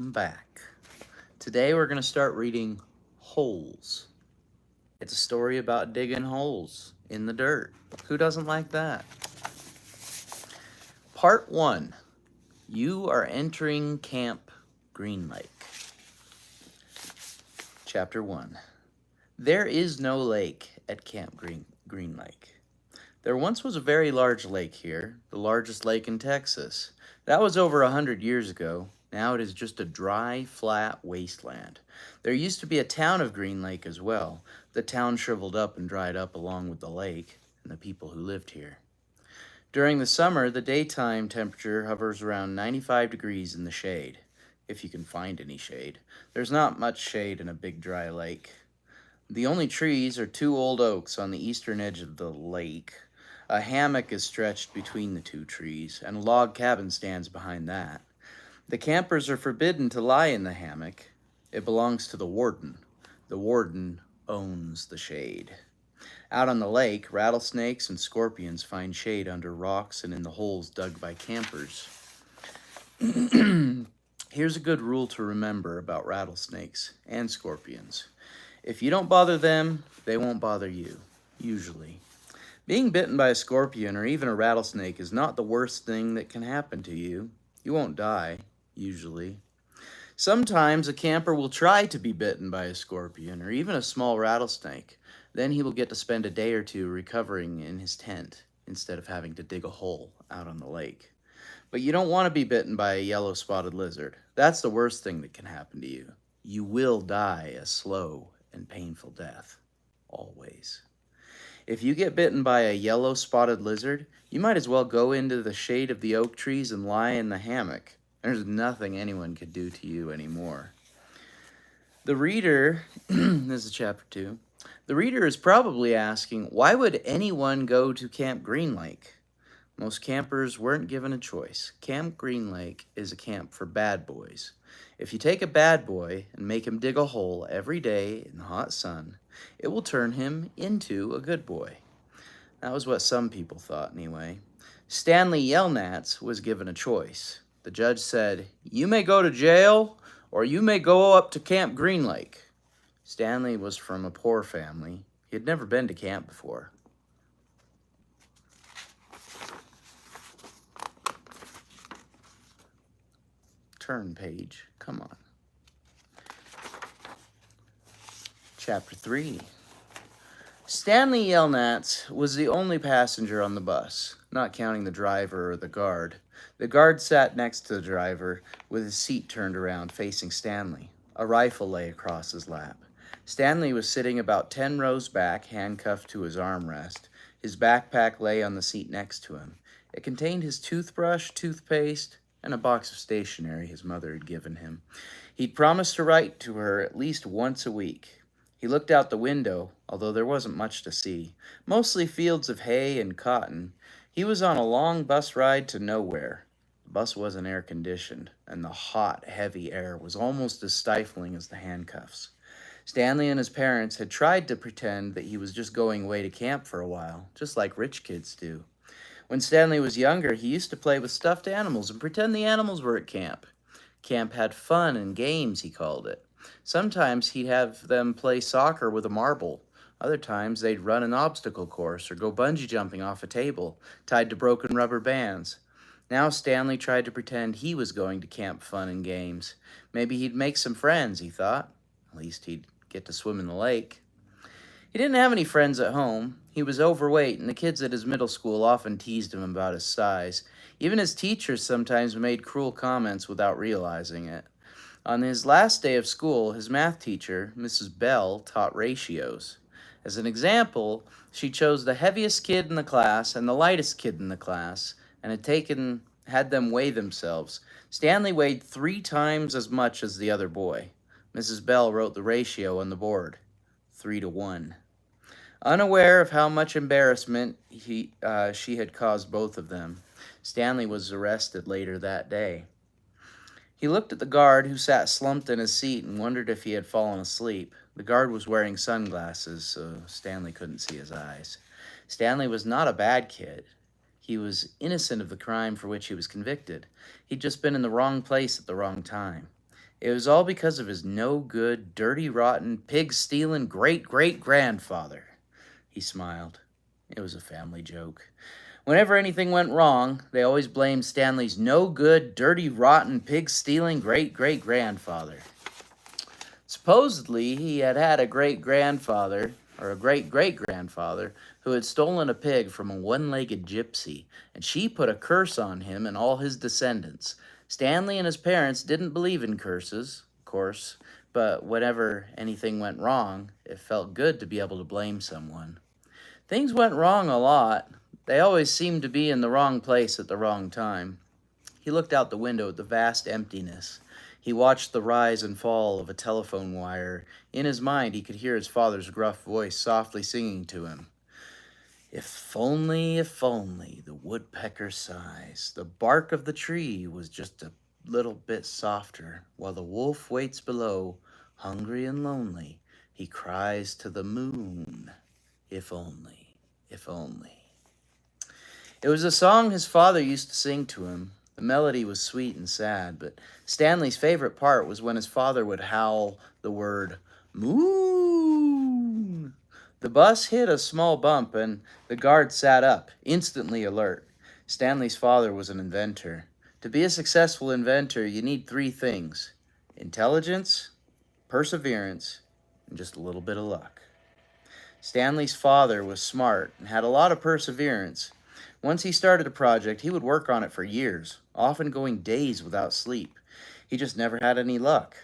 Back. Today we're going to start reading Holes. It's a story about digging holes in the dirt. Who doesn't like that? Part 1. You are entering Camp Green Lake. Chapter 1. There is no lake at Camp Green Lake. There once was a very large lake here, the largest lake in Texas. That was over 100 years ago. Now it is just a dry, flat wasteland. There used to be a town of Green Lake as well. The town shriveled up and dried up along with the lake and the people who lived here. During the summer, the daytime temperature hovers around 95 degrees in the shade, if you can find any shade. There's not much shade in a big dry lake. The only trees are two old oaks on the eastern edge of the lake. A hammock is stretched between the two trees, and a log cabin stands behind that. The campers are forbidden to lie in the hammock. It belongs to the warden. The warden owns the shade. Out on the lake, rattlesnakes and scorpions find shade under rocks and in the holes dug by campers. Here's a good rule to remember about rattlesnakes and scorpions. If you don't bother them, they won't bother you, usually. Being bitten by a scorpion or even a rattlesnake is not the worst thing that can happen to you. You won't die, usually. Sometimes a camper will try to be bitten by a scorpion or even a small rattlesnake. Then he will get to spend a day or two recovering in his tent instead of having to dig a hole out on the lake. But you don't want to be bitten by a yellow-spotted lizard. That's the worst thing that can happen to you. You will die a slow and painful death, always. If you get bitten by a yellow-spotted lizard, you might as well go into the shade of the oak trees and lie in the hammock. There's nothing anyone could do to you anymore. The reader, this is chapter 2, the reader is probably asking, why would anyone go to Camp Green Lake? Most campers weren't given a choice. Camp Green Lake is a camp for bad boys. If you take a bad boy and make him dig a hole every day in the hot sun, it will turn him into a good boy. That was what some people thought, anyway. Stanley Yelnats was given a choice. The judge said, "You may go to jail, or you may go up to Camp Green Lake." Stanley was from a poor family. He had never been to camp before. Turn page. Come on. Chapter 3. Stanley Yelnats was the only passenger on the bus, not counting the driver or the guard. The guard sat next to the driver with his seat turned around facing Stanley. A rifle lay across his lap. Stanley was sitting about 10 rows back, handcuffed to his armrest. His backpack lay on the seat next to him. It contained his toothbrush, toothpaste, and a box of stationery his mother had given him. He'd promised to write to her at least once a week. He looked out the window, although there wasn't much to see. Mostly fields of hay and cotton. He was on a long bus ride to nowhere. The bus wasn't air-conditioned, and the hot, heavy air was almost as stifling as the handcuffs. Stanley and his parents had tried to pretend that he was just going away to camp for a while, just like rich kids do. When Stanley was younger, he used to play with stuffed animals and pretend the animals were at camp. Camp had fun and games, he called it. Sometimes he'd have them play soccer with a marble. Other times they'd run an obstacle course or go bungee jumping off a table, tied to broken rubber bands. Now Stanley tried to pretend he was going to camp fun and games. Maybe he'd make some friends, he thought. At least he'd get to swim in the lake. He didn't have any friends at home. He was overweight, and the kids at his middle school often teased him about his size. Even his teachers sometimes made cruel comments without realizing it. On his last day of school, his math teacher, Mrs. Bell, taught ratios. As an example, she chose the heaviest kid in the class and the lightest kid in the class, and had them weigh themselves. Stanley weighed 3 times as much as the other boy. Mrs. Bell wrote the ratio on the board, 3-to-1. Unaware of how much embarrassment she had caused both of them, Stanley was arrested later that day. He looked at the guard who sat slumped in his seat and wondered if he had fallen asleep. The guard was wearing sunglasses, so Stanley couldn't see his eyes. Stanley was not a bad kid. He was innocent of the crime for which he was convicted. He'd just been in the wrong place at the wrong time. It was all because of his no-good, dirty, rotten, pig-stealing great-great-grandfather. He smiled. It was a family joke. Whenever anything went wrong, they always blamed Stanley's no-good, dirty, rotten, pig-stealing great-great-grandfather. Supposedly, he had had a great-grandfather, or a great-great-grandfather, who had stolen a pig from a one-legged gypsy, and she put a curse on him and all his descendants. Stanley and his parents didn't believe in curses, of course, but whenever anything went wrong, it felt good to be able to blame someone. Things went wrong a lot. They always seemed to be in the wrong place at the wrong time. He looked out the window at the vast emptiness. He watched the rise and fall of a telephone wire. In his mind, he could hear his father's gruff voice softly singing to him. If only, the woodpecker sighs. The bark of the tree was just a little bit softer, while the wolf waits below, hungry and lonely. He cries to the moon. If only, if only. It was a song his father used to sing to him. The melody was sweet and sad, but Stanley's favorite part was when his father would howl the word, moon. The bus hit a small bump and the guard sat up, instantly alert. Stanley's father was an inventor. To be a successful inventor, you need 3 things: intelligence, perseverance, and just a little bit of luck. Stanley's father was smart and had a lot of perseverance. Once he started a project, he would work on it for years, often going days without sleep. He just never had any luck.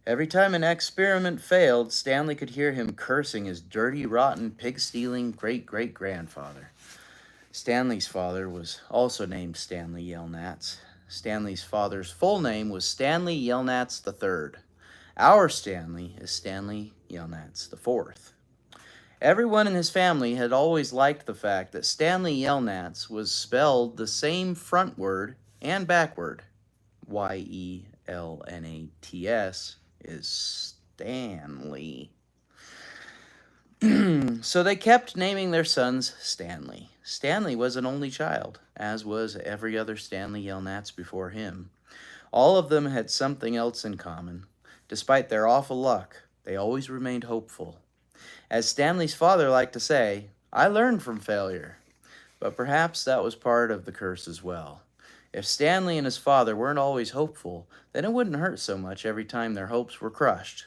Every time an experiment failed, Stanley could hear him cursing his dirty, rotten, pig-stealing great-great-grandfather. Stanley's father was also named Stanley Yelnats. Stanley's father's full name was Stanley Yelnats III. Our Stanley is Stanley Yelnats IV. Everyone in his family had always liked the fact that Stanley Yelnats was spelled the same frontward and backward. Yelnats is Stanley. So they kept naming their sons Stanley. Stanley was an only child, as was every other Stanley Yelnats before him. All of them had something else in common. Despite their awful luck, they always remained hopeful. As Stanley's father liked to say, I learned from failure. But perhaps that was part of the curse as well. If Stanley and his father weren't always hopeful, then it wouldn't hurt so much every time their hopes were crushed.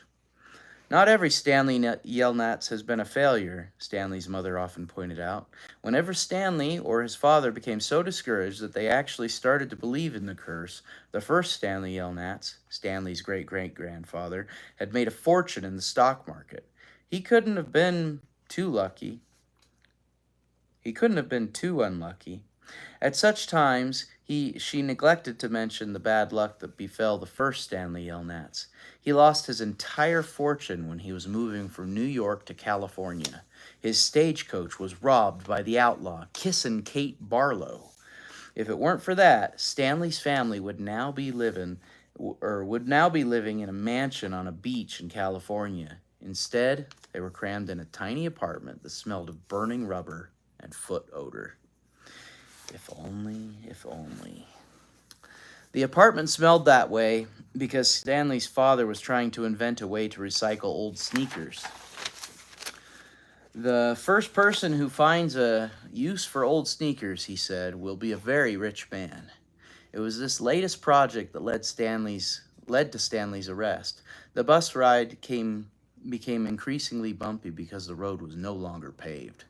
Not every Stanley Yelnats has been a failure, Stanley's mother often pointed out. Whenever Stanley or his father became so discouraged that they actually started to believe in the curse, the first Stanley Yelnats, Stanley's great-great-grandfather, had made a fortune in the stock market. He couldn't have been too lucky. He couldn't have been too unlucky. At such times, she neglected to mention the bad luck that befell the first Stanley Yelnats. He lost his entire fortune when he was moving from New York to California. His stagecoach was robbed by the outlaw, Kissin' Kate Barlow. If it weren't for that, Stanley's family would now be living in a mansion on a beach in California. Instead, they were crammed in a tiny apartment that smelled of burning rubber and foot odor. If only, if only. The apartment smelled that way because Stanley's father was trying to invent a way to recycle old sneakers. The first person who finds a use for old sneakers, he said, will be a very rich man. It was this latest project that led to Stanley's arrest. The bus ride became increasingly bumpy because the road was no longer paved.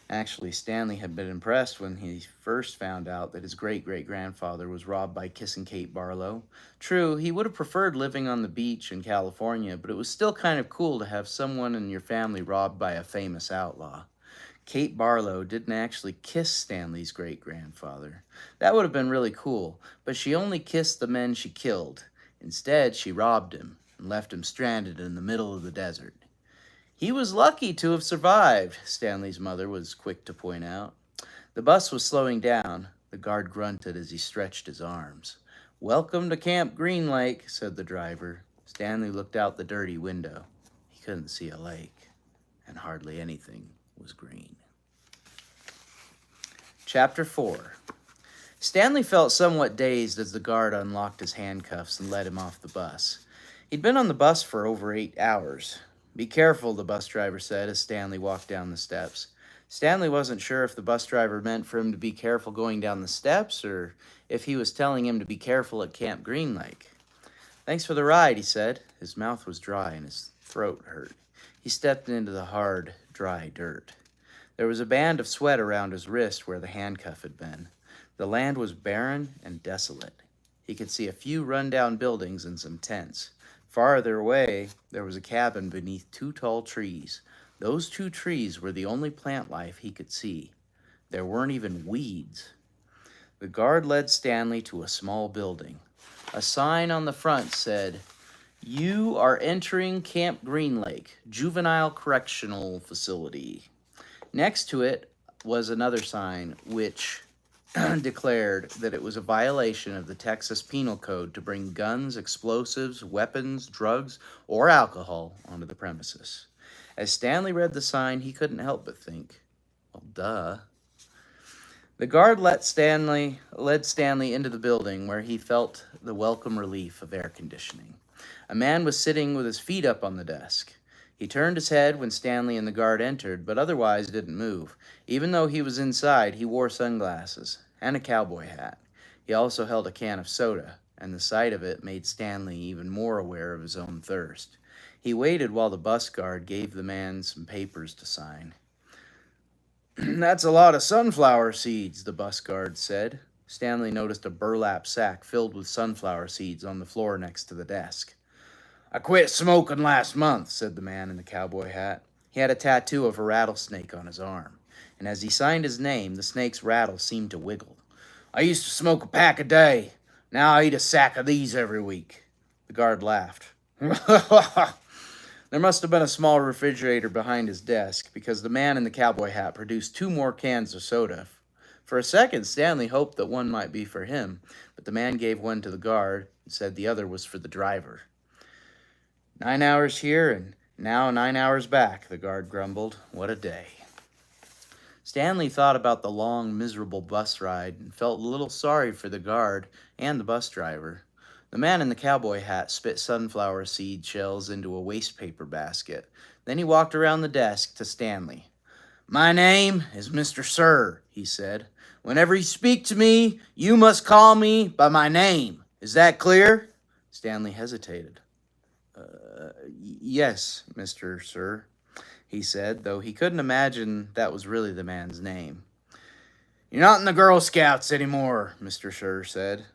Actually, Stanley had been impressed when he first found out that his great-great-grandfather was robbed by Kissin' Kate Barlow. True, he would have preferred living on the beach in California, but it was still kind of cool to have someone in your family robbed by a famous outlaw. Kate Barlow didn't actually kiss Stanley's great-grandfather. That would have been really cool, but she only kissed the men she killed. Instead, she robbed him and left him stranded in the middle of the desert. He was lucky to have survived, Stanley's mother was quick to point out. The bus was slowing down. The guard grunted as he stretched his arms. Welcome to Camp Green Lake, said the driver. Stanley looked out the dirty window. He couldn't see a lake, and hardly anything was green. Chapter 4. Stanley felt somewhat dazed as the guard unlocked his handcuffs and led him off the bus. He'd been on the bus for over 8 hours. Be careful, the bus driver said as Stanley walked down the steps. Stanley wasn't sure if the bus driver meant for him to be careful going down the steps or if he was telling him to be careful at Camp Green Lake. Thanks for the ride, he said. His mouth was dry and his throat hurt. He stepped into the hard, dry dirt. There was a band of sweat around his wrist where the handcuff had been. The land was barren and desolate. He could see a few run-down buildings and some tents. Farther away, there was a cabin beneath 2 tall trees. Those 2 trees were the only plant life he could see. There weren't even weeds. The guard led Stanley to a small building. A sign on the front said, "You are entering Camp Green Lake, Juvenile Correctional Facility." Next to it was another sign which declared that it was a violation of the Texas Penal Code to bring guns, explosives, weapons, drugs, or alcohol onto the premises. As Stanley read the sign, he couldn't help but think, well, duh. The guard led Stanley into the building where he felt the welcome relief of air conditioning. A man was sitting with his feet up on the desk. He turned his head when Stanley and the guard entered, but otherwise didn't move. Even though he was inside, he wore sunglasses and a cowboy hat. He also held a can of soda, and the sight of it made Stanley even more aware of his own thirst. He waited while the bus guard gave the man some papers to sign. "That's a lot of sunflower seeds," the bus guard said. Stanley noticed a burlap sack filled with sunflower seeds on the floor next to the desk. "I quit smoking last month," said the man in the cowboy hat. He had a tattoo of a rattlesnake on his arm, and as he signed his name, the snake's rattle seemed to wiggle. "I used to smoke a pack a day. Now I eat a sack of these every week." The guard laughed. There must have been a small refrigerator behind his desk, because the man in the cowboy hat produced 2 more cans of soda. For a second, Stanley hoped that one might be for him, but the man gave one to the guard and said the other was for the driver. 9 hours here and now 9 hours back, the guard grumbled. What a day. Stanley thought about the long, miserable bus ride and felt a little sorry for the guard and the bus driver. The man in the cowboy hat spit sunflower seed shells into a waste paper basket. Then he walked around the desk to Stanley. "My name is Mr. Sir," he said. "Whenever you speak to me, you must call me by my name. Is that clear?" Stanley hesitated. Yes, Mr. Sir," he said, though he couldn't imagine that was really the man's name. "You're not in the Girl Scouts anymore," Mr. Sir said.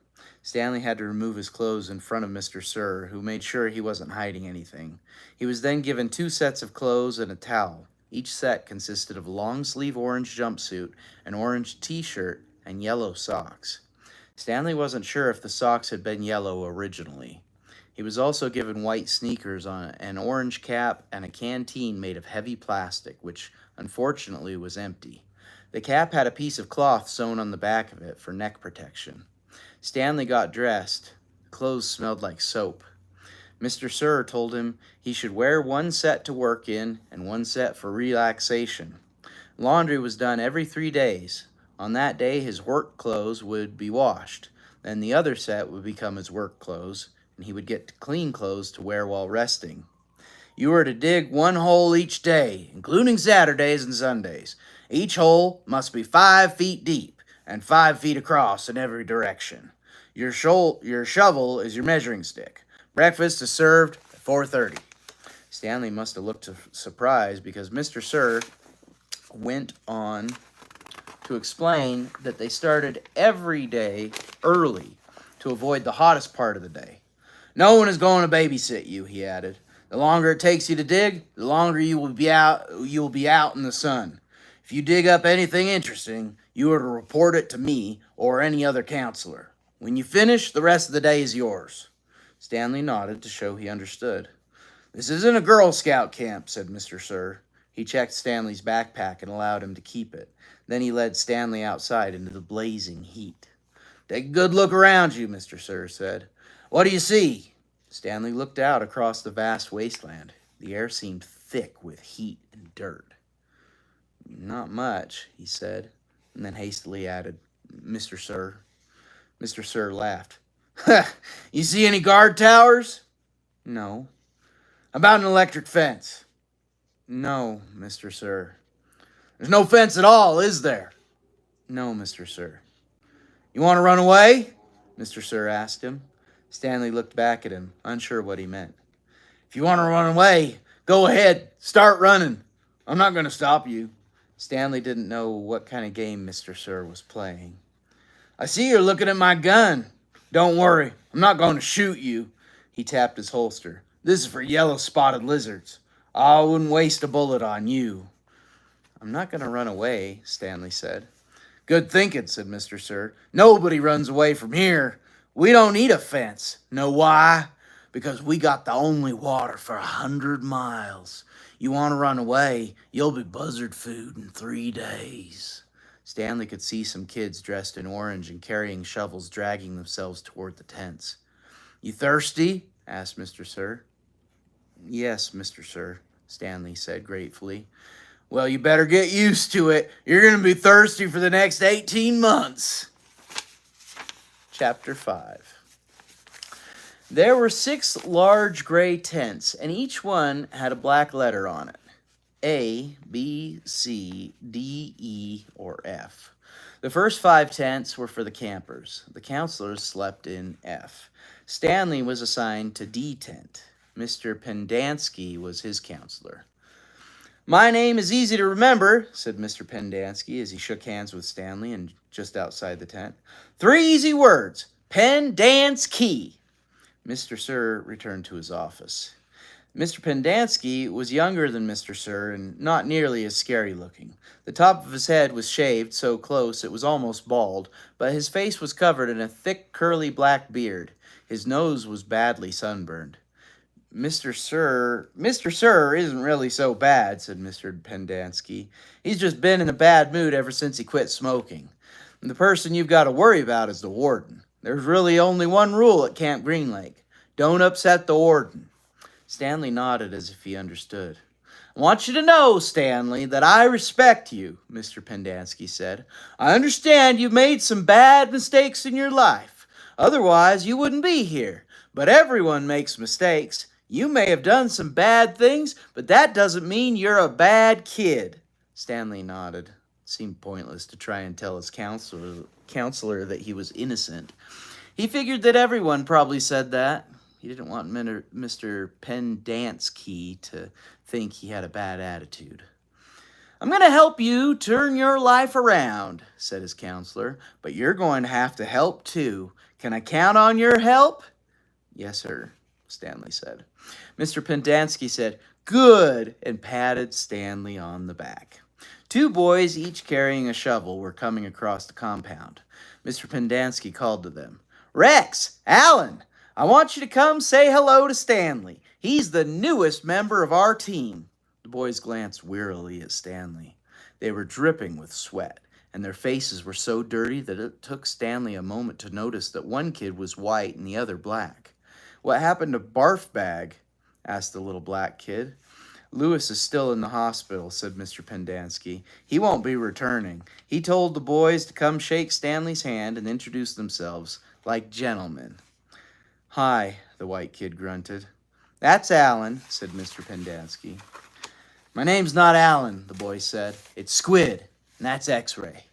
Stanley had to remove his clothes in front of Mr. Sir, who made sure he wasn't hiding anything. He was then given 2 sets of clothes and a towel. Each set consisted of a long-sleeve orange jumpsuit, an orange t-shirt, and yellow socks. Stanley wasn't sure if the socks had been yellow originally. He was also given white sneakers on an orange cap and a canteen made of heavy plastic, which unfortunately was empty. The cap had a piece of cloth sewn on the back of it for neck protection. Stanley got dressed. The clothes smelled like soap. Mr. Sir told him he should wear 1 set to work in and 1 set for relaxation. Laundry was done every 3 days. On that day, his work clothes would be washed. Then the other set would become his work clothes, and he would get clean clothes to wear while resting. You were to dig 1 hole each day, including Saturdays and Sundays. Each hole must be 5 feet deep and 5 feet across in every direction. Your shovel is your measuring stick. Breakfast is served at 4:30. Stanley must have looked surprised because Mr. Sir went on to explain that they started every day early to avoid the hottest part of the day. "No one is going to babysit you," he added. "The longer it takes you to dig, the longer you will be out in the sun. If you dig up anything interesting, you are to report it to me or any other counselor. When you finish, the rest of the day is yours." Stanley nodded to show he understood. "This isn't a Girl Scout camp," said Mr. Sir. He checked Stanley's backpack and allowed him to keep it. Then he led Stanley outside into the blazing heat. "Take a good look around you," Mr. Sir said. "What do you see?" Stanley looked out across the vast wasteland. The air seemed thick with heat and dirt. "Not much," he said, and then hastily added, "Mr. Sir." Mr. Sir laughed. "You see any guard towers?" No. About an electric fence? No, Mr. Sir. There's no fence at all, is there? No, Mr. Sir. You want to run away? Mr. Sir asked him. Stanley looked back at him, unsure what he meant. If you want to run away, go ahead. Start running. I'm not going to stop you. Stanley didn't know what kind of game Mr. Sir was playing. I see you're looking at my gun. Don't worry, I'm not going to shoot you. He tapped his holster. This is for yellow-spotted lizards. I wouldn't waste a bullet on you. I'm not going to run away, Stanley said. Good thinking, said Mr. Sir. Nobody runs away from here. We don't need a fence. Know why? Because we got the only water for 100 miles. You want to run away, you'll be buzzard food in 3 days. Stanley could see some kids dressed in orange and carrying shovels dragging themselves toward the tents. You thirsty? Asked Mr. Sir. Yes, Mr. Sir, Stanley said gratefully. Well, you better get used to it. You're going to be thirsty for the next 18 months. Chapter 5. There were 6 large gray tents, and each one had a black letter on it. A, B, C, D, E, or F. The first 5 tents were for the campers. The counselors slept in F. Stanley was assigned to D tent. Mr. Pendanski was his counselor. My name is easy to remember, said Mr. Pendanski as he shook hands with Stanley and just outside the tent. 3 easy words. Pendanski. Mr. Sir returned to his office. Mr. Pendanski was younger than Mr. Sir and not nearly as scary looking. The top of his head was shaved so close it was almost bald, but his face was covered in a thick, curly black beard. His nose was badly sunburned. Mr. Sir isn't really so bad, said Mr. Pendanski. He's just been in a bad mood ever since he quit smoking. And the person you've got to worry about is the warden. There's really only one rule at Camp Green Lake. Don't upset the warden. Stanley nodded as if he understood. I want you to know, Stanley, that I respect you, Mr. Pendanski said. I understand you've made some bad mistakes in your life. Otherwise, you wouldn't be here. But everyone makes mistakes. You may have done some bad things, but that doesn't mean you're a bad kid. Stanley nodded. It seemed pointless to try and tell his counselor that he was innocent. He figured that everyone probably said that. He didn't want Mr. Pendanski to think he had a bad attitude. I'm going to help you turn your life around, said his counselor, but you're going to have to help too. Can I count on your help? Yes, sir, Stanley said. Mr. Pendanski said, good, and patted Stanley on the back. 2 boys, each carrying a shovel, were coming across the compound. Mr. Pendanski called to them. Rex, Alan, I want you to come say hello to Stanley. He's the newest member of our team. The boys glanced wearily at Stanley. They were dripping with sweat, and their faces were so dirty that it took Stanley a moment to notice that one kid was white and the other black. What happened to Barf Bag? Asked the little black kid. Lewis is still in the hospital, said Mr. Pendanski. He won't be returning. He told the boys to come shake Stanley's hand and introduce themselves like gentlemen. Hi, the white kid grunted. That's Alan, said Mr. Pendanski. My name's not Alan, the boy said. It's Squid, and that's X-Ray.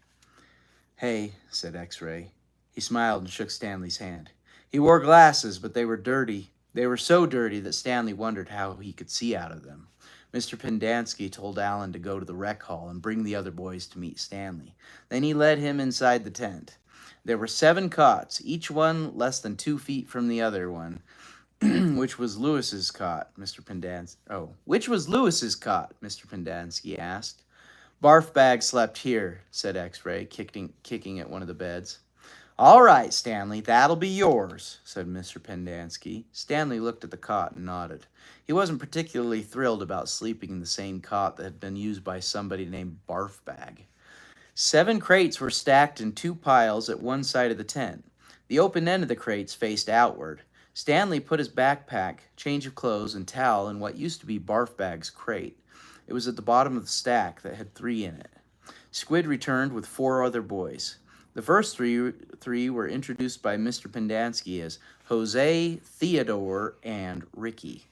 Hey, said X-Ray. He smiled and shook Stanley's hand. He wore glasses, but they were dirty. They were so dirty that Stanley wondered how he could see out of them. Mr. Pendanski told Alan to go to the rec hall and bring the other boys to meet Stanley. Then he led him inside the tent. There were 7 cots, each one less than 2 feet from the other one, which was Lewis's cot, Mr. Pendanski asked. Barf Bag slept here, said X-Ray, kicking at one of the beds. All right, Stanley, that'll be yours, said Mr. Pendanski. Stanley looked at the cot and nodded. He wasn't particularly thrilled about sleeping in the same cot that had been used by somebody named Barf Bag. 7 crates were stacked in 2 piles at one side of the tent. The open end of the crates faced outward. Stanley put his backpack, change of clothes, and towel in what used to be Barf Bag's crate. It was at the bottom of the stack that had 3 in it. Squid returned with 4 other boys. The first three were introduced by Mr. Pendanski as Jose, Theodore, and Ricky.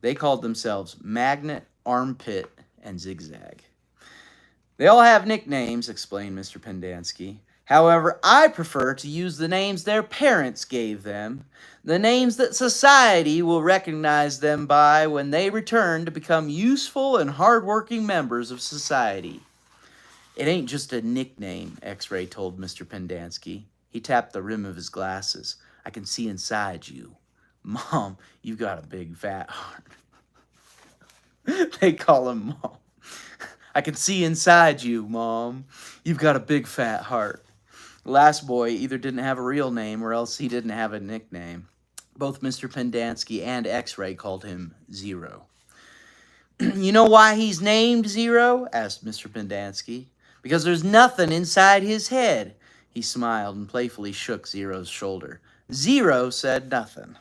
They called themselves Magnet, Armpit, and Zigzag. They all have nicknames, explained Mr. Pendanski. However, I prefer to use the names their parents gave them, the names that society will recognize them by when they return to become useful and hardworking members of society. It ain't just a nickname, X-Ray told Mr. Pendanski. He tapped the rim of his glasses. I can see inside you. Mom, you've got a big fat heart. They call him Mom. I can see inside you, Mom. You've got a big fat heart. The last boy either didn't have a real name or else he didn't have a nickname. Both Mr. Pendanski and X-Ray called him Zero. You know why he's named Zero? Asked Mr. Pendanski. Because there's nothing inside his head. He smiled and playfully shook Zero's shoulder. Zero said nothing.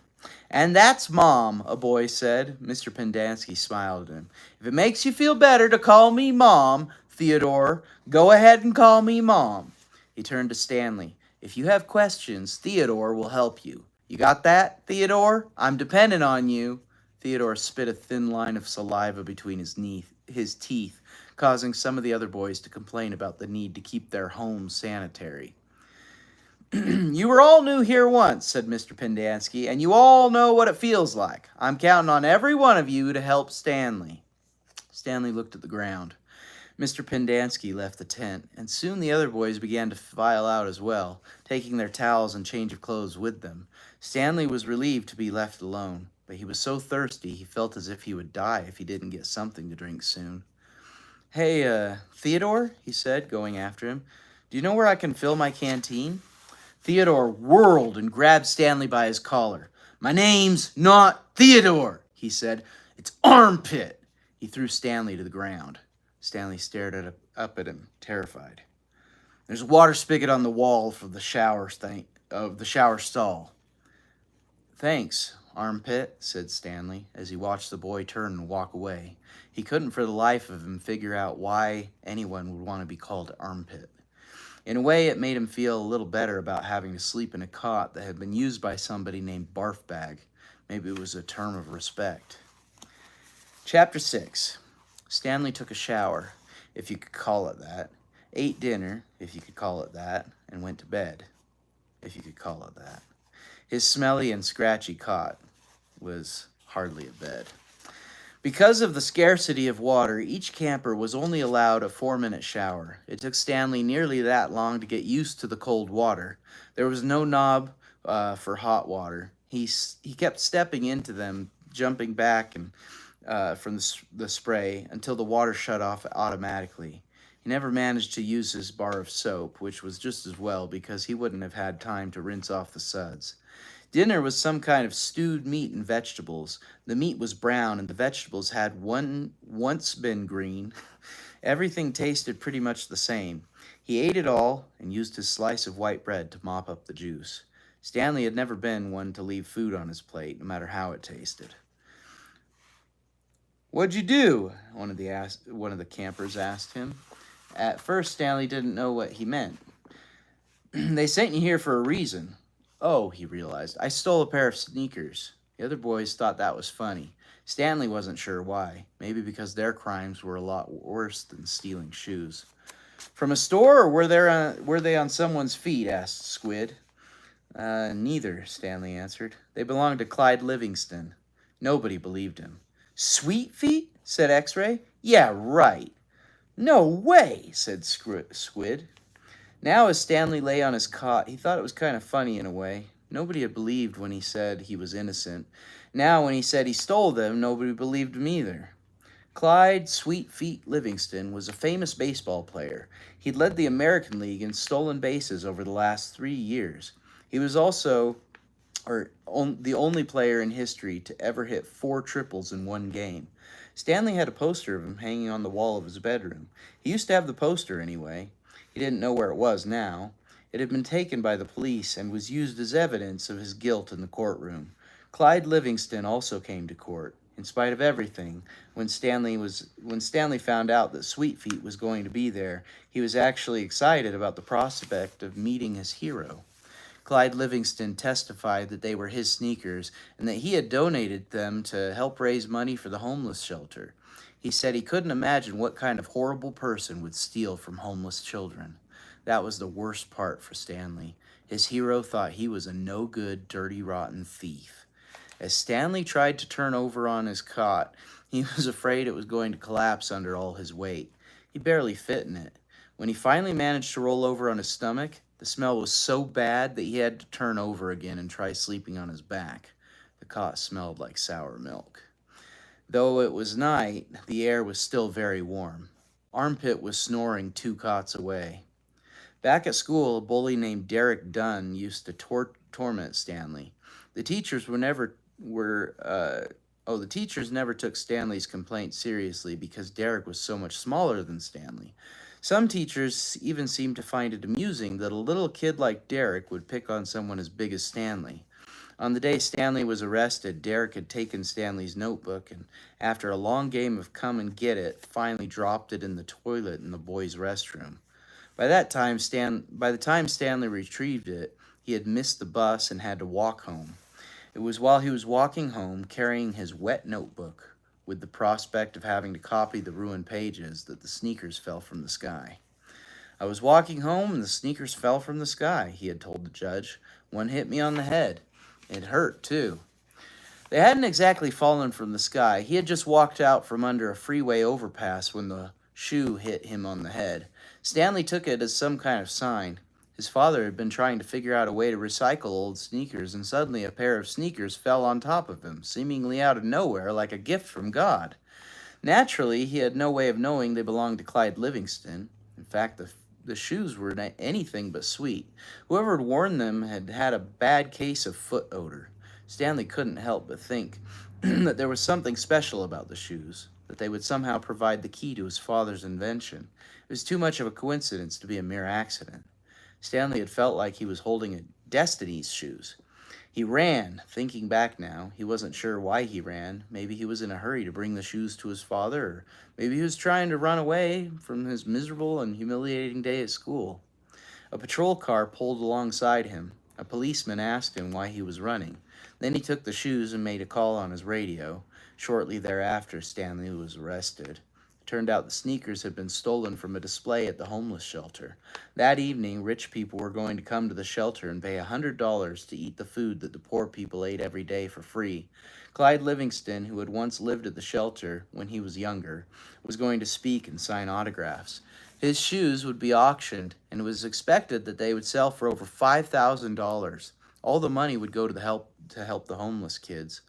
And that's Mom, a boy said. Mr. Pendanski smiled at him. If it makes you feel better to call me Mom, Theodore, go ahead and call me Mom. He turned to Stanley. If you have questions, Theodore will help you. You got that, Theodore? I'm dependent on you. Theodore spit a thin line of saliva between his teeth, causing some of the other boys to complain about the need to keep their homes sanitary. You were all new here once, said Mr. Pendanski, and you all know what it feels like. I'm counting on every one of you to help Stanley. Stanley looked at the ground. Mr. Pendanski left the tent, and soon the other boys began to file out as well, taking their towels and change of clothes with them. Stanley was relieved to be left alone, but he was so thirsty he felt as if he would die if he didn't get something to drink soon. Hey, Theodore, he said, going after him, do you know where I can fill my canteen? Theodore whirled and grabbed Stanley by his collar. My name's not Theodore, he said. It's Armpit. He threw Stanley to the ground. Stanley stared up at him, terrified. There's a water spigot on the wall of the shower stall. Thanks, Armpit, said Stanley, as he watched the boy turn and walk away. He couldn't for the life of him figure out why anyone would want to be called Armpit. In a way, it made him feel a little better about having to sleep in a cot that had been used by somebody named Barfbag. Maybe it was a term of respect. Chapter 6. Stanley took a shower, if you could call it that, ate dinner, if you could call it that, and went to bed, if you could call it that. His smelly and scratchy cot was hardly a bed. Because of the scarcity of water, each camper was only allowed a 4-minute shower. It took Stanley nearly that long to get used to the cold water. There was no knob for hot water. He kept stepping into them, jumping back and from the spray until the water shut off automatically. He never managed to use his bar of soap, which was just as well because he wouldn't have had time to rinse off the suds. Dinner was some kind of stewed meat and vegetables. The meat was brown and the vegetables had once been green. Everything tasted pretty much the same. He ate it all and used his slice of white bread to mop up the juice. Stanley had never been one to leave food on his plate, no matter how it tasted. What'd you do? One of the campers asked him. At first, Stanley didn't know what he meant. They sent you here for a reason. Oh, he realized, I stole a pair of sneakers. The other boys thought that was funny. Stanley wasn't sure why. Maybe because their crimes were a lot worse than stealing shoes. From a store, or were they on someone's feet? Asked Squid. Neither, Stanley answered. They belonged to Clyde Livingston. Nobody believed him. Sweet feet? Said X-Ray. Yeah, right. No way, said Squid. Now as Stanley lay on his cot, he thought it was kind of funny in a way. Nobody had believed when he said he was innocent. Now when he said he stole them, nobody believed him either. Clyde Sweet Feet Livingston was a famous baseball player. He'd led the American League in stolen bases over the last 3 years. He was also the only player in history to ever hit 4 triples in one game. Stanley had a poster of him hanging on the wall of his bedroom. He used to have the poster anyway. He didn't know where it was now. It had been taken by the police and was used as evidence of his guilt in the courtroom. Clyde Livingston also came to court. In spite of everything, when Stanley found out that Sweet Feet was going to be there, he was actually excited about the prospect of meeting his hero. Clyde Livingston testified that they were his sneakers and that he had donated them to help raise money for the homeless shelter. He said he couldn't imagine what kind of horrible person would steal from homeless children. That was the worst part for Stanley. His hero thought he was a no-good, dirty, rotten thief. As Stanley tried to turn over on his cot, he was afraid it was going to collapse under all his weight. He barely fit in it. When he finally managed to roll over on his stomach, the smell was so bad that he had to turn over again and try sleeping on his back. The cot smelled like sour milk. Though it was night, the air was still very warm. Armpit was snoring 2 cots away. Back at school, a bully named Derek Dunn used to torment Stanley. The teachers the teachers never took Stanley's complaint seriously because Derek was so much smaller than Stanley. Some teachers even seemed to find it amusing that a little kid like Derek would pick on someone as big as Stanley. On the day Stanley was arrested, Derek had taken Stanley's notebook and, after a long game of come and get it, finally dropped it in the toilet in the boys' restroom. By the time Stanley retrieved it, he had missed the bus and had to walk home. It was while he was walking home, carrying his wet notebook, with the prospect of having to copy the ruined pages, that the sneakers fell from the sky. I was walking home and the sneakers fell from the sky, he had told the judge. One hit me on the head. It hurt, too. They hadn't exactly fallen from the sky. He had just walked out from under a freeway overpass when the shoe hit him on the head. Stanley took it as some kind of sign. His father had been trying to figure out a way to recycle old sneakers, and suddenly a pair of sneakers fell on top of him, seemingly out of nowhere, like a gift from God. Naturally, he had no way of knowing they belonged to Clyde Livingston. In fact, the shoes were anything but sweet. Whoever had worn them had had a bad case of foot odor. Stanley couldn't help but think that there was something special about the shoes, that they would somehow provide the key to his father's invention. It was too much of a coincidence to be a mere accident. Stanley had felt like he was holding a Destiny's shoes. He ran, thinking back now. He wasn't sure why he ran. Maybe he was in a hurry to bring the shoes to his father, or maybe he was trying to run away from his miserable and humiliating day at school. A patrol car pulled alongside him. A policeman asked him why he was running. Then he took the shoes and made a call on his radio. Shortly thereafter, Stanley was arrested. It turned out the sneakers had been stolen from a display at the homeless shelter. That evening, rich people were going to come to the shelter and pay $100 to eat the food that the poor people ate every day for free. Clyde Livingston, who had once lived at the shelter when he was younger, was going to speak and sign autographs. His shoes would be auctioned, and it was expected that they would sell for over $5,000. All the money would go to help the homeless kids.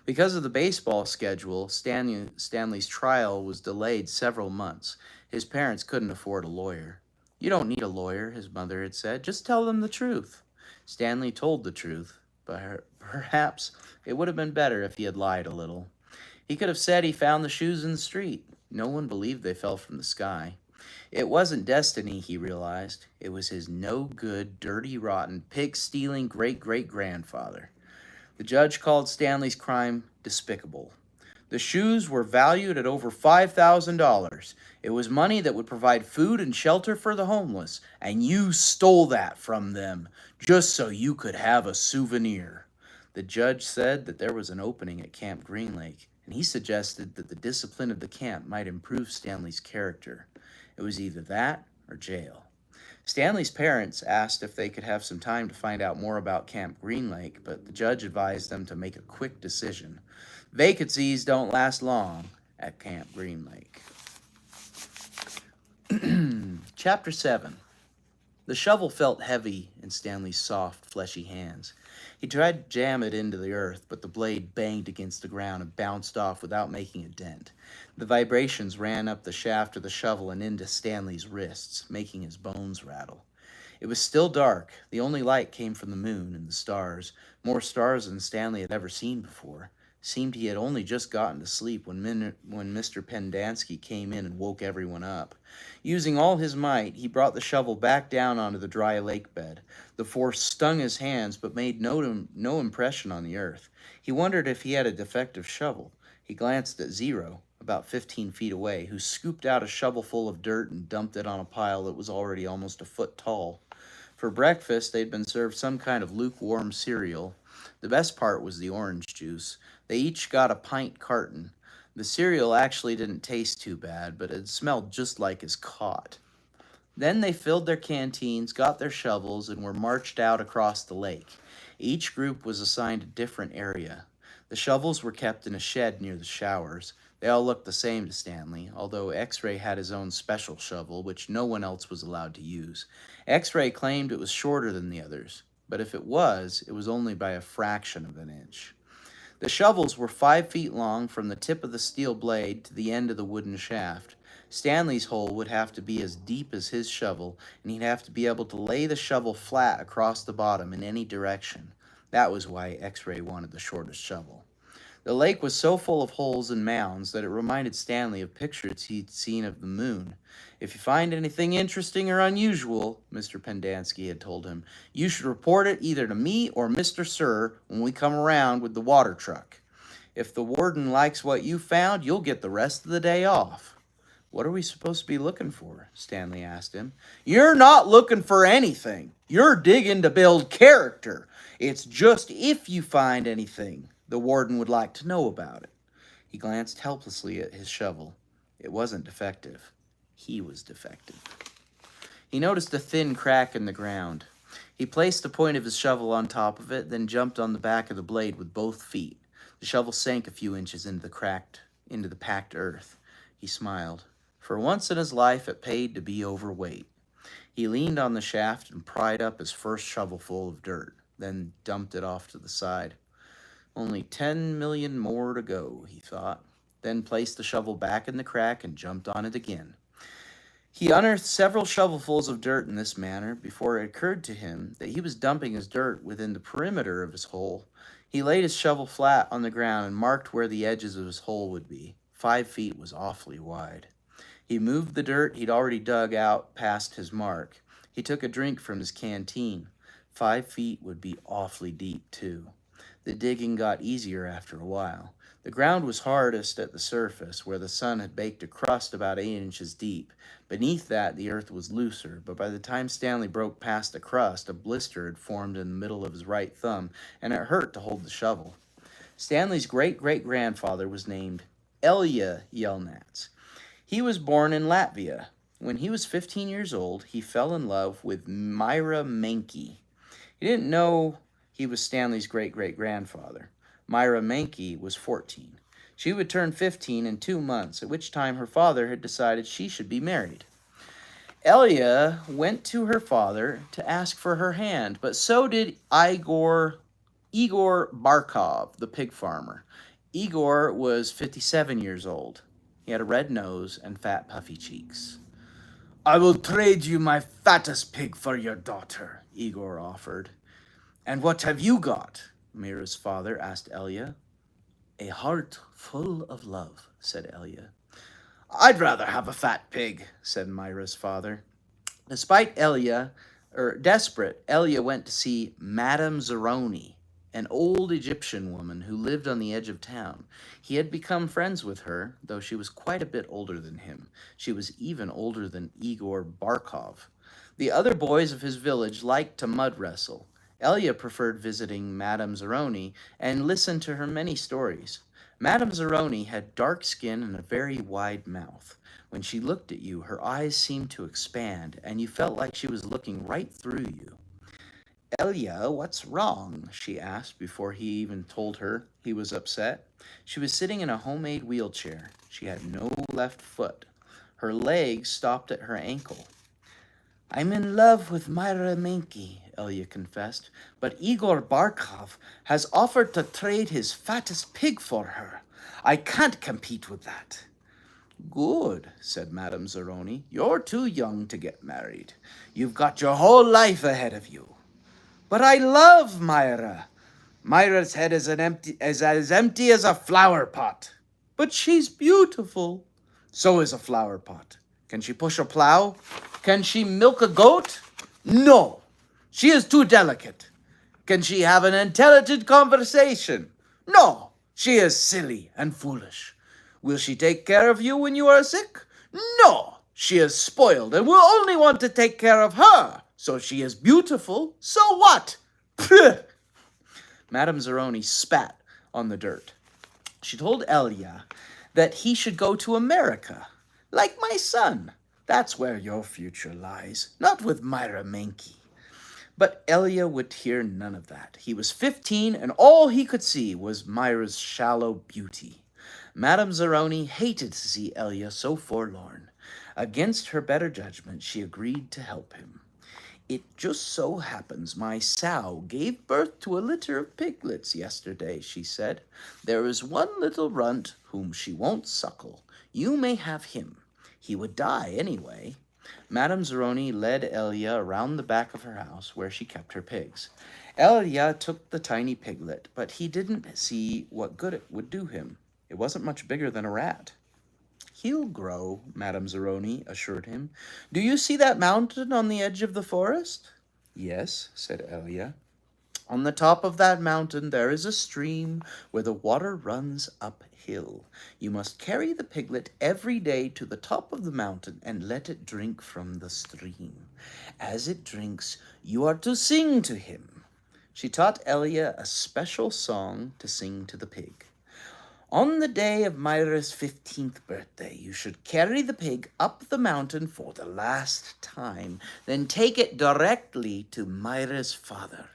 Because of the baseball schedule, Stanley's trial was delayed several months. His parents couldn't afford a lawyer. "You don't need a lawyer," his mother had said. "Just tell them the truth." Stanley told the truth, but perhaps it would have been better if he had lied a little. He could have said he found the shoes in the street. No one believed they fell from the sky. It wasn't destiny, he realized. It was his no-good, dirty, rotten, pig-stealing great-great-grandfather. The judge called Stanley's crime despicable. The shoes were valued at over $5,000. It was money that would provide food and shelter for the homeless, and you stole that from them just so you could have a souvenir. The judge said that there was an opening at Camp Green Lake, and he suggested that the discipline of the camp might improve Stanley's character. It was either that or jail. Stanley's parents asked if they could have some time to find out more about Camp Green Lake, but the judge advised them to make a quick decision. Vacancies don't last long at Camp Green Lake. Chapter 7. The shovel felt heavy in Stanley's soft, fleshy hands. He tried to jam it into the earth, but the blade banged against the ground and bounced off without making a dent. The vibrations ran up the shaft of the shovel and into Stanley's wrists, making his bones rattle. It was still dark. The only light came from the moon and the stars, more stars than Stanley had ever seen before. Seemed he had only just gotten to sleep when Mr. Pendanski came in and woke everyone up. Using all his might, he brought the shovel back down onto the dry lake bed. The force stung his hands, but made no impression on the earth. He wondered if he had a defective shovel. He glanced at Zero, about 15 feet away, who scooped out a shovelful of dirt and dumped it on a pile that was already almost a foot tall. For breakfast, they'd been served some kind of lukewarm cereal. The best part was the orange juice. They each got a pint carton. The cereal actually didn't taste too bad, but it smelled just like his cot. Then they filled their canteens, got their shovels, and were marched out across the lake. Each group was assigned a different area. The shovels were kept in a shed near the showers. They all looked the same to Stanley, although X-Ray had his own special shovel, which no one else was allowed to use. X-Ray claimed it was shorter than the others, but if it was only by a fraction of an inch. The shovels were 5 feet long from the tip of the steel blade to the end of the wooden shaft. Stanley's hole would have to be as deep as his shovel, and he'd have to be able to lay the shovel flat across the bottom in any direction. That was why X-Ray wanted the shortest shovel. The lake was so full of holes and mounds that it reminded Stanley of pictures he'd seen of the moon. If you find anything interesting or unusual, Mr. Pendanski had told him, you should report it either to me or Mr. Sir when we come around with the water truck. If the warden likes what you found, you'll get the rest of the day off. What are we supposed to be looking for? Stanley asked him. You're not looking for anything. You're digging to build character. It's just if you find anything, the warden would like to know about it. He glanced helplessly at his shovel. It wasn't defective. He was defective. He noticed a thin crack in the ground. He placed the point of his shovel on top of it, then jumped on the back of the blade with both feet. The shovel sank a few inches into the packed earth. He smiled. For once in his life, it paid to be overweight. He leaned on the shaft and pried up his first shovelful of dirt, then dumped it off to the side. Only 10 million more to go, he thought, then placed the shovel back in the crack and jumped on it again. He unearthed several shovelfuls of dirt in this manner before it occurred to him that he was dumping his dirt within the perimeter of his hole. He laid his shovel flat on the ground and marked where the edges of his hole would be. 5 feet was awfully wide. He moved the dirt he'd already dug out past his mark. He took a drink from his canteen. 5 feet would be awfully deep, too. The digging got easier after a while. The ground was hardest at the surface, where the sun had baked a crust about 8 inches deep. Beneath that, the earth was looser, but by the time Stanley broke past the crust, a blister had formed in the middle of his right thumb, and it hurt to hold the shovel. Stanley's great-great-grandfather was named Stanley Yelnats. He was born in Latvia. When he was 15 years old, he fell in love with Myra Menke. He didn't know he was Stanley's great-great-grandfather. Myra Menke was 14. She would turn 15 in 2 months, at which time her father had decided she should be married. Elia went to her father to ask for her hand, but so did Igor Barkov, the pig farmer. Igor was 57 years old. He had a red nose and fat, puffy cheeks. I will trade you my fattest pig for your daughter, Igor offered. And what have you got? Myra's father asked Elia. A heart full of love, said Elia. I'd rather have a fat pig, said Myra's father. Desperate, Elia went to see Madame Zeroni, an old Egyptian woman who lived on the edge of town. He had become friends with her, though she was quite a bit older than him. She was even older than Igor Barkov. The other boys of his village liked to mud wrestle. Elia preferred visiting Madame Zeroni and listened to her many stories. Madame Zeroni had dark skin and a very wide mouth. When she looked at you, her eyes seemed to expand, and you felt like she was looking right through you. Elia, what's wrong? She asked before he even told her he was upset. She was sitting in a homemade wheelchair. She had no left foot. Her legs stopped at her ankle. I'm in love with Myra Menke, Elia confessed, but Igor Barkov has offered to trade his fattest pig for her. I can't compete with that. Good, said Madame Zeroni. You're too young to get married. You've got your whole life ahead of you. But I love Myra. Myra's head is as empty as a flower pot. But she's beautiful. So is a flower pot. Can she push a plow? Can she milk a goat? No. She is too delicate. Can she have an intelligent conversation? No. She is silly and foolish. Will she take care of you when you are sick? No. She is spoiled and will only want to take care of her. So she is beautiful. So what? Pfft. Madame Zeroni spat on the dirt. She told Elia that he should go to America, like my son. That's where your future lies, not with Myra Mankey. But Elia would hear none of that. He was 15, and all he could see was Myra's shallow beauty. Madame Zeroni hated to see Elia so forlorn. Against her better judgment, she agreed to help him. It just so happens my sow gave birth to a litter of piglets yesterday, she said. There is one little runt whom she won't suckle. You may have him. He would die anyway. Madame Zeroni led Elia around the back of her house where she kept her pigs. Elia took the tiny piglet, but he didn't see what good it would do him. It wasn't much bigger than a rat. He'll grow, Madame Zeroni assured him. Do you see that mountain on the edge of the forest? Yes, said Elia. On the top of that mountain there is a stream where the water runs uphill. You must carry the piglet every day to the top of the mountain and let it drink from the stream. As it drinks, you are to sing to him. She taught Elia a special song to sing to the pig. On the day of Myra's 15th birthday, you should carry the pig up the mountain for the last time, then take it directly to Myra's father.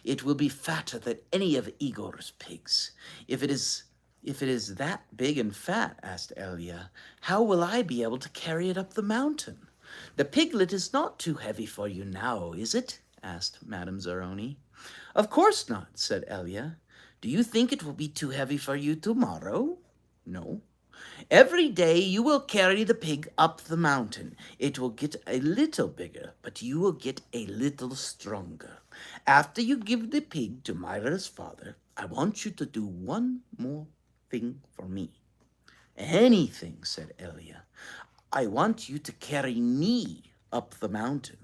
It will be fatter than any of Igor's pigs. If it is that big and fat, asked Elia, how will I be able to carry it up the mountain? The piglet is not too heavy for you now, is it? Asked Madame Zeroni. Of course not, said Elia. Do you think it will be too heavy for you tomorrow? No. Every day you will carry the pig up the mountain. It will get a little bigger, but you will get a little stronger. After you give the pig to Myra's father, I want you to do one more thing for me. Anything, said Elia. I want you to carry me up the mountain.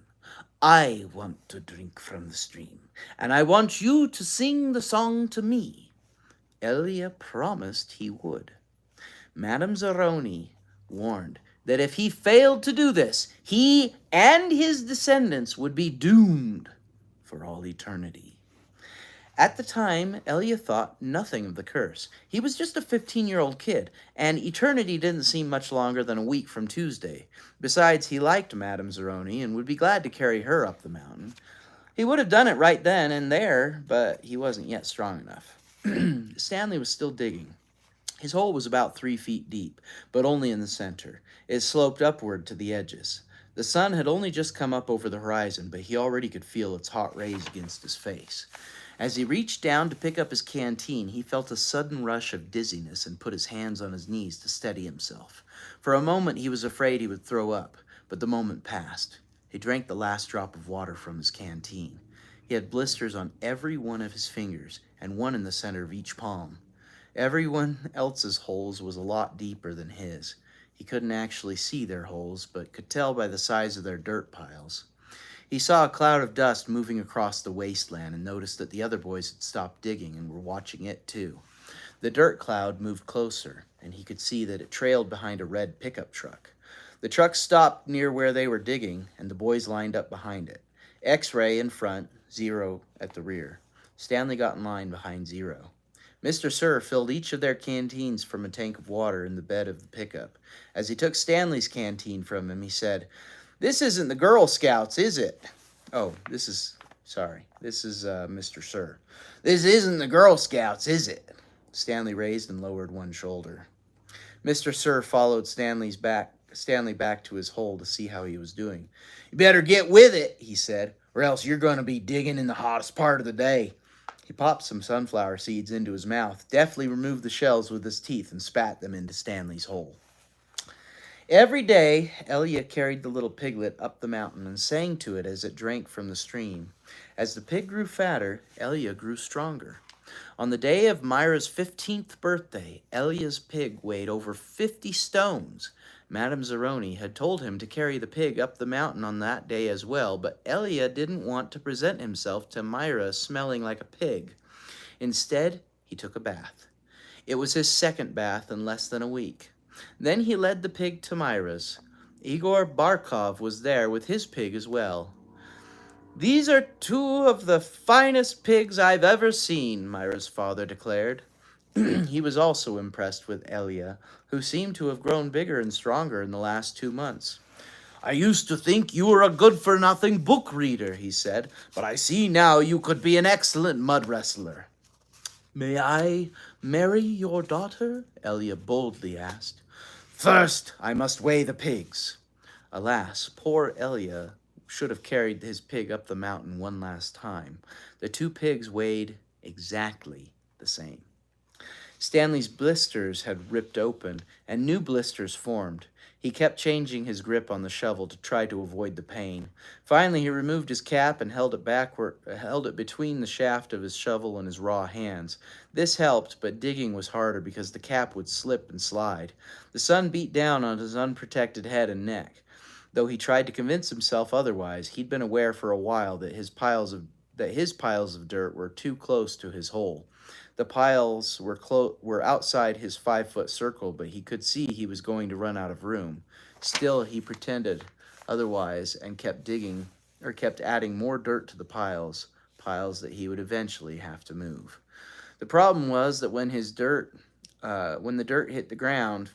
I want to drink from the stream, and I want you to sing the song to me. Elia promised he would. Madame Zeroni warned that if he failed to do this, he and his descendants would be doomed for all eternity. At the time, Elia thought nothing of the curse. He was just a 15-year-old kid, and eternity didn't seem much longer than a week from Tuesday. Besides, he liked Madame Zeroni and would be glad to carry her up the mountain. He would have done it right then and there, but he wasn't yet strong enough. Stanley was still digging. His hole was about 3 feet deep, but only in the center. It sloped upward to the edges. The sun had only just come up over the horizon, but he already could feel its hot rays against his face. As he reached down to pick up his canteen, he felt a sudden rush of dizziness and put his hands on his knees to steady himself. For a moment he was afraid he would throw up, but the moment passed. He drank the last drop of water from his canteen. He had blisters on every one of his fingers and one in the center of each palm. Everyone else's holes was a lot deeper than his. He couldn't actually see their holes, but could tell by the size of their dirt piles. He saw a cloud of dust moving across the wasteland and noticed that the other boys had stopped digging and were watching it too. The dirt cloud moved closer, and he could see that it trailed behind a red pickup truck. The truck stopped near where they were digging, and the boys lined up behind it. X-ray in front, Zero at the rear. Stanley got in line behind Zero. Mr. Sir filled each of their canteens from a tank of water in the bed of the pickup. As he took Stanley's canteen from him, he said, "This isn't the Girl Scouts, is it?" Oh, this is Mr. Sir. "This isn't the Girl Scouts, is it?" Stanley raised and lowered one shoulder. Mr. Sir followed Stanley back to his hole to see how he was doing. "You better get with it," he said, "or else you're going to be digging in the hottest part of the day." He popped some sunflower seeds into his mouth, deftly removed the shells with his teeth, and spat them into Stanley's hole. Every day, Elia carried the little piglet up the mountain and sang to it as it drank from the stream. As the pig grew fatter, Elia grew stronger. On the day of Myra's 15th birthday, Elia's pig weighed over 50 stones. Madame Zeroni had told him to carry the pig up the mountain on that day as well, but Elia didn't want to present himself to Myra smelling like a pig. Instead, he took a bath. It was his second bath in less than a week. Then he led the pig to Myra's. Igor Barkov was there with his pig as well. "These are two of the finest pigs I've ever seen," Myra's father declared. He was also impressed with Elia, who seemed to have grown bigger and stronger in the last 2 months. "I used to think you were a good-for-nothing book reader," he said, "but I see now you could be an excellent mud wrestler." "May I marry your daughter?" Elia boldly asked. "First, I must weigh the pigs." Alas, poor Elia should have carried his pig up the mountain one last time. The two pigs weighed exactly the same. Stanley's blisters had ripped open, and new blisters formed. He kept changing his grip on the shovel to try to avoid the pain. Finally, he removed his cap and held it between the shaft of his shovel and his raw hands. This helped, but digging was harder because the cap would slip and slide. The sun beat down on his unprotected head and neck. Though he tried to convince himself otherwise, he'd been aware for a while that his piles of dirt were too close to his hole. The piles were outside his 5-foot circle, but he could see he was going to run out of room. Still, he pretended otherwise and kept adding more dirt to the piles that he would eventually have to move. The problem was that when the dirt hit the ground,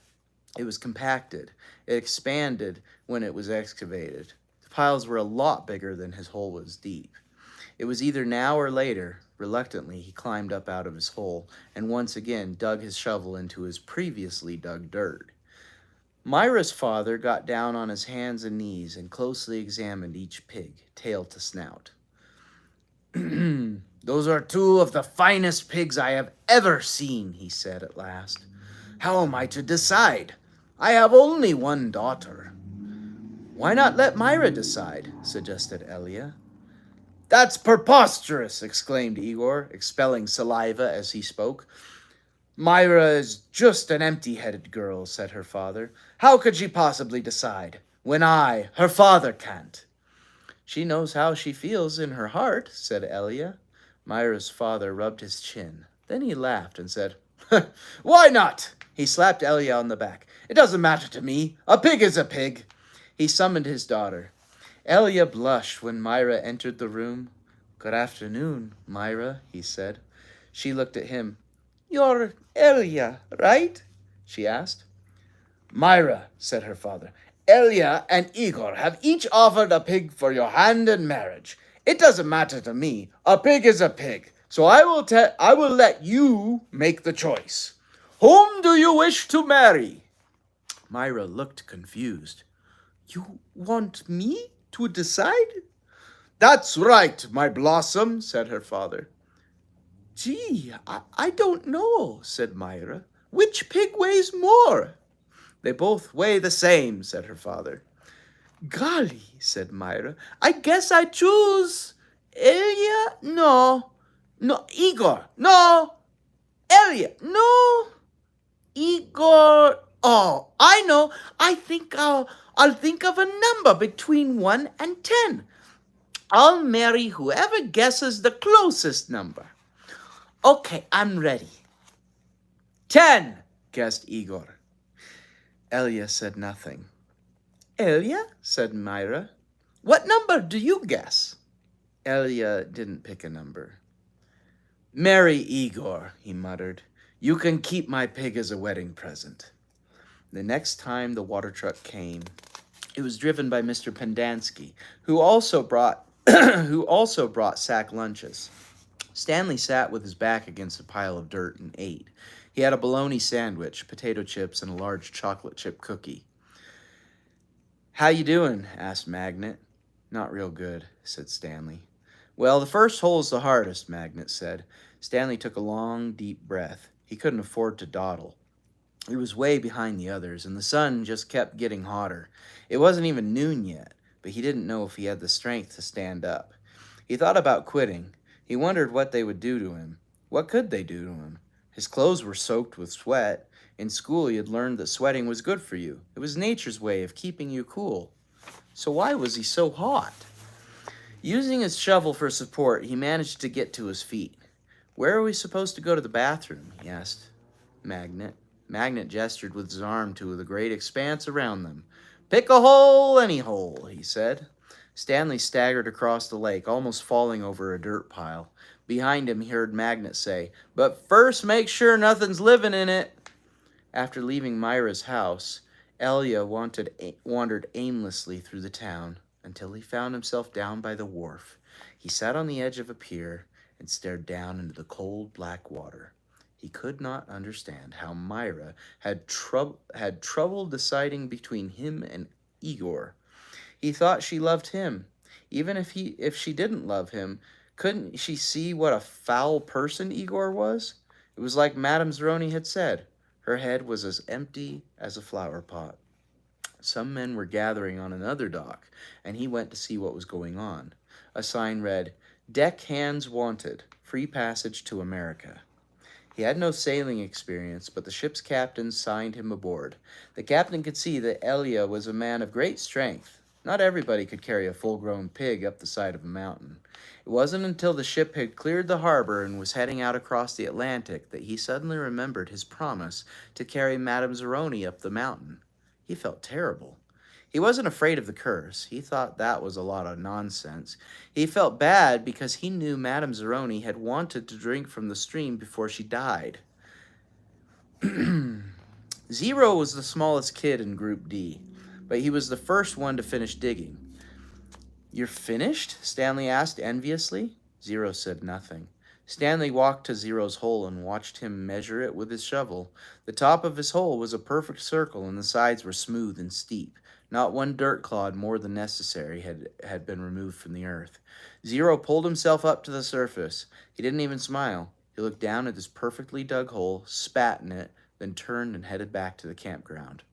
it was compacted. It expanded when it was excavated. The piles were a lot bigger than his hole was deep. It was either now or later. Reluctantly, he climbed up out of his hole and once again dug his shovel into his previously dug dirt. Myra's father got down on his hands and knees and closely examined each pig, tail to snout. "Those are two of the finest pigs I have ever seen," he said at last. "How am I to decide? I have only one daughter." "Why not let Myra decide?" suggested Elia. "That's preposterous!" exclaimed Igor, expelling saliva as he spoke. "Myra is just an empty-headed girl," said her father. "How could she possibly decide, when I, her father, can't?" "She knows how she feels in her heart," said Elia. Myra's father rubbed his chin. Then he laughed and said, "Why not?" He slapped Elia on the back. "It doesn't matter to me. A pig is a pig." He summoned his daughter. Elia blushed when Myra entered the room. "Good afternoon, Myra," he said. She looked at him. "You're Elia, right?" she asked. "Myra," said her father, "Elia and Igor have each offered a pig for your hand in marriage. It doesn't matter to me. A pig is a pig. So I will let you make the choice. Whom do you wish to marry?" Myra looked confused. "You want me to decide?" "That's right, my blossom," said her father. "Gee, I don't know," said Myra. "Which pig weighs more?" "They both weigh the same," said her father. "Golly," said Myra, "I guess I choose Elia. No, Igor. No, Elia. No, Igor. Oh, I know. I think I'll think of a number between 1 and 10. I'll marry whoever guesses the closest number." "Okay, I'm ready." 10, guessed Igor. Elia said nothing. "Elia," said Myra, "what number do you guess?" Elia didn't pick a number. "Marry Igor," he muttered. "You can keep my pig as a wedding present." The next time the water truck came, it was driven by Mr. Pendansky, who also brought sack lunches. Stanley sat with his back against a pile of dirt and ate. He had a bologna sandwich, potato chips, and a large chocolate chip cookie. "How you doing?" asked Magnet. "Not real good," said Stanley. "Well, the first hole's the hardest," Magnet said. Stanley took a long, deep breath. He couldn't afford to dawdle. He was way behind the others, and the sun just kept getting hotter. It wasn't even noon yet, but he didn't know if he had the strength to stand up. He thought about quitting. He wondered what they would do to him. What could they do to him? His clothes were soaked with sweat. In school, he had learned that sweating was good for you. It was nature's way of keeping you cool. So why was he so hot? Using his shovel for support, he managed to get to his feet. Where are we supposed to go to the bathroom? He asked Magnet. Magnet gestured with his arm to the great expanse around them. Pick a hole, any hole, he said. Stanley staggered across the lake, almost falling over a dirt pile. Behind him, he heard Magnet say, But first, make sure nothing's living in it. After leaving Myra's house, Elia wandered aimlessly through the town until he found himself down by the wharf. He sat on the edge of a pier and stared down into the cold black water. He could not understand how Myra had trouble deciding between him and Igor. He thought she loved him. Even if she didn't love him, couldn't she see what a foul person Igor was? It was like Madame Zeroni had said. Her head was as empty as a flower pot. Some men were gathering on another dock, and he went to see what was going on. A sign read, Deck hands wanted, free passage to America. He had no sailing experience, but the ship's captain signed him aboard. The captain could see that Elia was a man of great strength. Not everybody could carry a full-grown pig up the side of a mountain. It wasn't until the ship had cleared the harbor and was heading out across the Atlantic that he suddenly remembered his promise to carry Madame Zeroni up the mountain. He felt terrible. He wasn't afraid of the curse. He thought that was a lot of nonsense. He felt bad because he knew Madame Zeroni had wanted to drink from the stream before she died. Zero was the smallest kid in Group D, but he was the first one to finish digging. You're finished? Stanley asked enviously. Zero said nothing. Stanley walked to Zero's hole and watched him measure it with his shovel. The top of his hole was a perfect circle, and the sides were smooth and steep. Not one dirt clod more than necessary had been removed from the earth. Zero pulled himself up to the surface. He didn't even smile. He looked down at this perfectly dug hole, spat in it, then turned and headed back to the campground.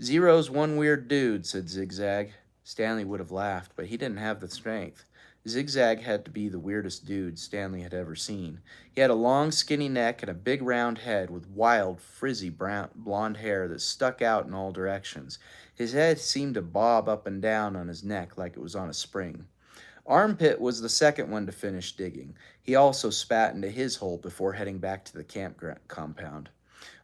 Zero's one weird dude, said Zigzag. Stanley would have laughed, but he didn't have the strength. Zigzag had to be the weirdest dude Stanley had ever seen. He had a long, skinny neck and a big, round head with wild, frizzy, blonde hair that stuck out in all directions. His head seemed to bob up and down on his neck like it was on a spring. Armpit was the second one to finish digging. He also spat into his hole before heading back to the camp compound.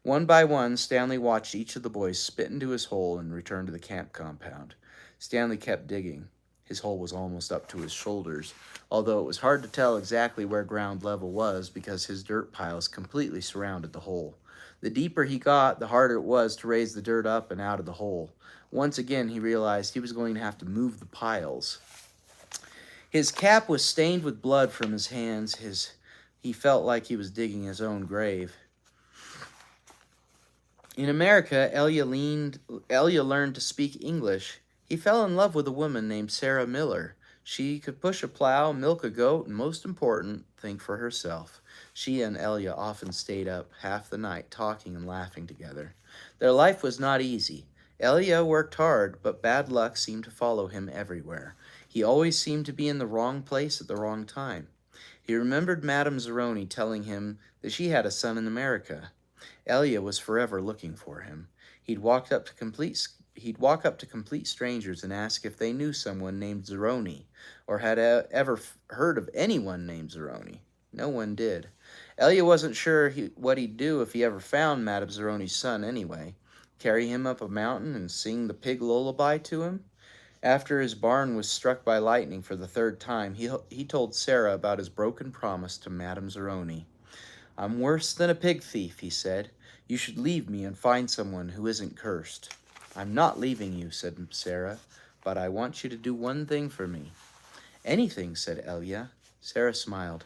One by one, Stanley watched each of the boys spit into his hole and return to the camp compound. Stanley kept digging. His hole was almost up to his shoulders, although it was hard to tell exactly where ground level was because his dirt piles completely surrounded the hole. The deeper he got, the harder it was to raise the dirt up and out of the hole. Once again, he realized he was going to have to move the piles. His cap was stained with blood from his hands. He felt like he was digging his own grave. In America, Elia learned to speak English. He fell in love with a woman named Sarah Miller. She could push a plow, milk a goat, and most important, think for herself. She and Elia often stayed up half the night talking and laughing together. Their life was not easy. Elia worked hard, but bad luck seemed to follow him everywhere. He always seemed to be in the wrong place at the wrong time. He remembered Madame Zeroni telling him that she had a son in America. Elia was forever looking for him. He'd walk up to complete strangers and ask if they knew someone named Zeroni, or had ever heard of anyone named Zeroni. No one did. Elia wasn't sure what he'd do if he ever found Madame Zeroni's son anyway. Carry him up a mountain and sing the pig lullaby to him? After his barn was struck by lightning for the third time, he told Sarah about his broken promise to Madame Zeroni. I'm worse than a pig thief, he said. You should leave me and find someone who isn't cursed. I'm not leaving you, said Sarah, but I want you to do one thing for me. Anything, said Elia. Sarah smiled.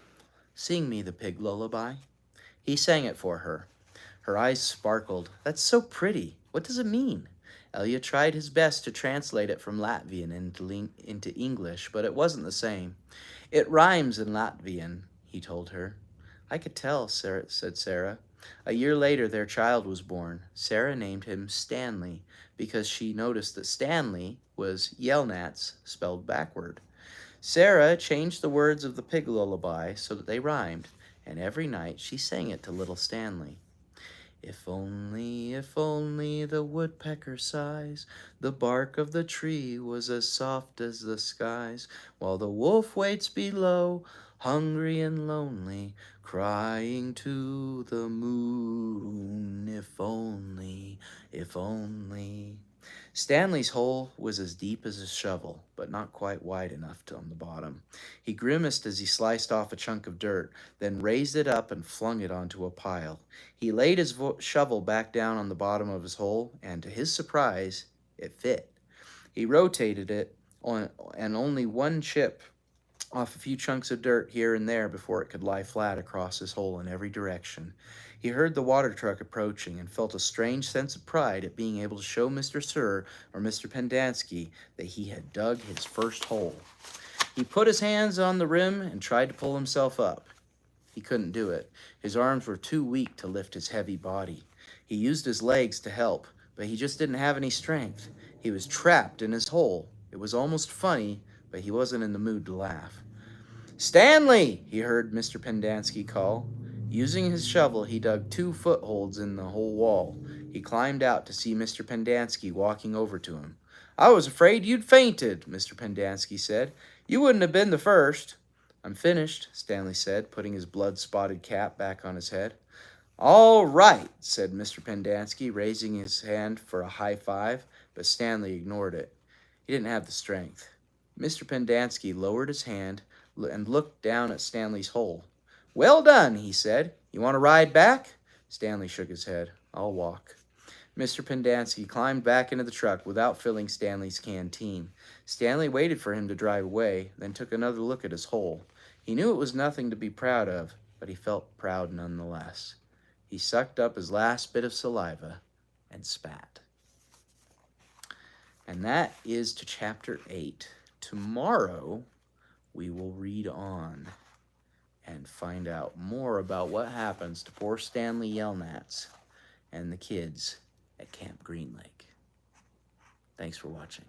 Sing me the pig lullaby. He sang it for her. Her eyes sparkled. That's so pretty. What does it mean? Elia tried his best to translate it from Latvian into English, but it wasn't the same. It rhymes in Latvian, he told her. I could tell, said Sarah. A year later, their child was born. Sarah named him Stanley because she noticed that Stanley was Yelnats, spelled backward. Sarah changed the words of the pig lullaby so that they rhymed. and every night she sang it to little Stanley. If only the woodpecker sighs, the bark of the tree was as soft as the skies, while the wolf waits below, hungry and lonely, crying to the moon. If only. Stanley's hole was as deep as a shovel, but not quite wide enough on the bottom. He grimaced as he sliced off a chunk of dirt, then raised it up and flung it onto a pile. He laid his shovel back down on the bottom of his hole, and to his surprise, it fit. He rotated it and only one chip off a few chunks of dirt here and there before it could lie flat across his hole in every direction. He heard the water truck approaching and felt a strange sense of pride at being able to show Mr. Sir or Mr. Pendanski that he had dug his first hole. He put his hands on the rim and tried to pull himself up. He couldn't do it. His arms were too weak to lift his heavy body. He used his legs to help, but he just didn't have any strength. He was trapped in his hole. It was almost funny, but he wasn't in the mood to laugh. "Stanley!" he heard Mr. Pendanski call. Using his shovel, he dug 2 footholds in the whole wall. He climbed out to see Mr. Pendanski walking over to him. "I was afraid you'd fainted," Mr. Pendanski said. "You wouldn't have been the first." "I'm finished," Stanley said, putting his blood-spotted cap back on his head. "All right," said Mr. Pendanski, raising his hand for a high five, but Stanley ignored it. He didn't have the strength. Mr. Pendanski lowered his hand and looked down at Stanley's hole. "Well done," he said. "You want to ride back?" Stanley shook his head. "I'll walk." Mr. Pendanski climbed back into the truck without filling Stanley's canteen. Stanley waited for him to drive away, then took another look at his hole. He knew it was nothing to be proud of, but he felt proud nonetheless. He sucked up his last bit of saliva and spat. And that is to chapter 8. Tomorrow, we will read on and find out more about what happens to poor Stanley Yelnats and the kids at Camp Green Lake. Thanks for watching.